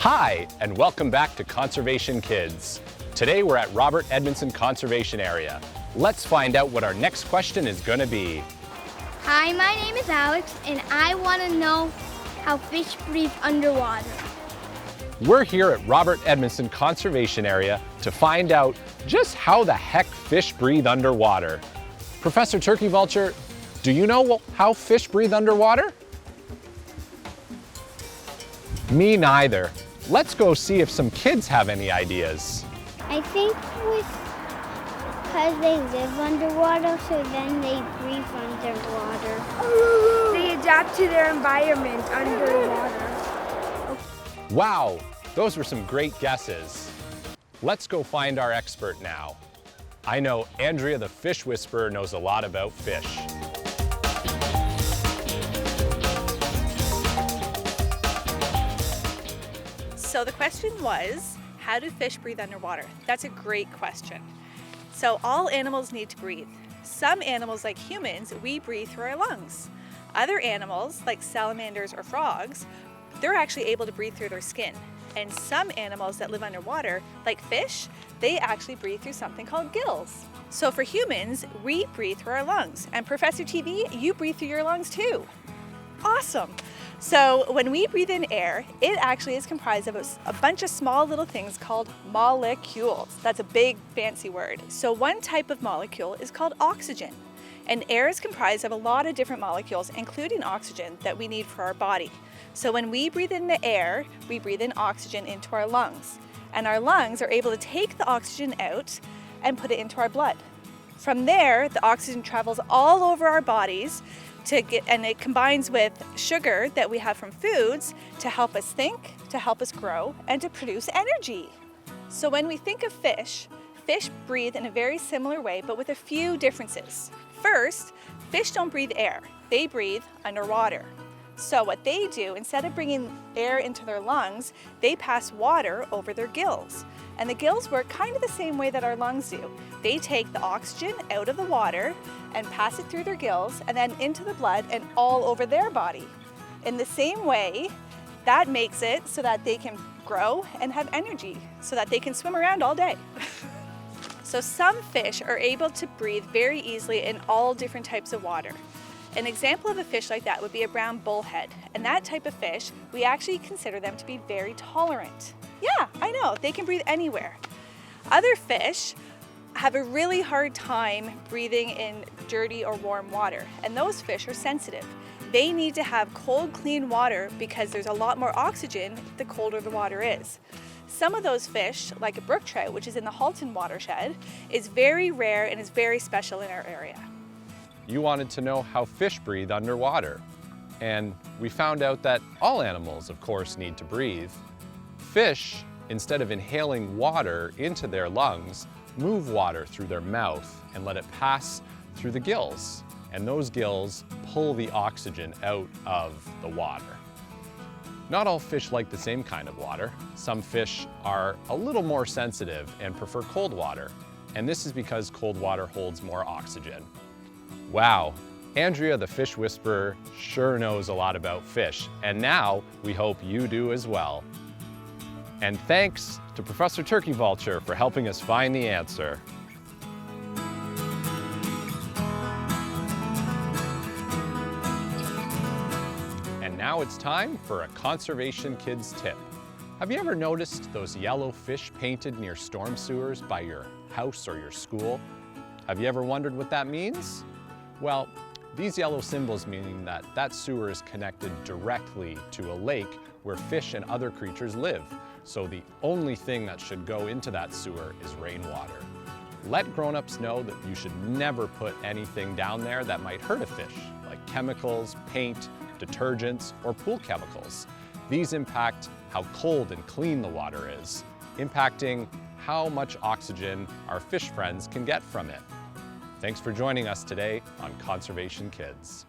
Hi, and welcome back to Conservation Kids. Today we're at Robert Edmonson Conservation Area. Let's find out what our next question is going to be. Hi, my name is Alex, and I want to know how fish breathe underwater. We're here at Robert Edmonson Conservation Area to find out just how the heck fish breathe underwater. Professor Turkey Vulture, do you know how fish breathe underwater? Me neither. Let's go see if some kids have any ideas. I think because they live underwater, so then they breathe underwater. They adapt to their environment underwater. Wow, those were some great guesses. Let's go find our expert now. I know Andrea the Fish Whisperer knows a lot about fish. So the question was, how do fish breathe underwater? That's a great question. So all animals need to breathe. Some animals, like humans, we breathe through our lungs. Other animals, like salamanders or frogs, they're actually able to breathe through their skin. And some animals that live underwater, like fish, they actually breathe through something called gills. So for humans, we breathe through our lungs. And Professor TV, you breathe through your lungs too. Awesome. So when we breathe in air, it actually is comprised of a bunch of small little things called molecules. That's a big fancy word. So one type of molecule is called oxygen. And air is comprised of a lot of different molecules, including oxygen, that we need for our body. So when we breathe in the air, we breathe in oxygen into our lungs. And our lungs are able to take the oxygen out and put it into our blood. From there, the oxygen travels all over our bodies and it combines with sugar that we have from foods to help us think, to help us grow, and to produce energy. So when we think of fish, fish breathe in a very similar way, but with a few differences. First, fish don't breathe air, they breathe underwater. So what they do, instead of bringing air into their lungs, they pass water over their gills. And the gills work kind of the same way that our lungs do. They take the oxygen out of the water and pass it through their gills and then into the blood and all over their body. In the same way, that makes it so that they can grow and have energy, so that they can swim around all day. So some fish are able to breathe very easily in all different types of water. An example of a fish like that would be a brown bullhead. And that type of fish, we actually consider them to be very tolerant. Yeah, I know, they can breathe anywhere. Other fish have a really hard time breathing in dirty or warm water, and those fish are sensitive. They need to have cold, clean water because there's a lot more oxygen the colder the water is. Some of those fish, like a brook trout, which is in the Halton watershed, is very rare and is very special in our area. You wanted to know how fish breathe underwater. And we found out that all animals, of course, need to breathe. Fish, instead of inhaling water into their lungs, move water through their mouth and let it pass through the gills. And those gills pull the oxygen out of the water. Not all fish like the same kind of water. Some fish are a little more sensitive and prefer cold water. And this is because cold water holds more oxygen. Wow, Andrea the Fish Whisperer sure knows a lot about fish, and now we hope you do as well. And thanks to Professor Turkey Vulture for helping us find the answer. And now it's time for a Conservation Kids tip. Have you ever noticed those yellow fish painted near storm sewers by your house or your school? Have you ever wondered what that means? Well, these yellow symbols mean that that sewer is connected directly to a lake where fish and other creatures live. So the only thing that should go into that sewer is rainwater. Let grown-ups know that you should never put anything down there that might hurt a fish, like chemicals, paint, detergents, or pool chemicals. These impact how cold and clean the water is, impacting how much oxygen our fish friends can get from it. Thanks for joining us today on Conservation Kids.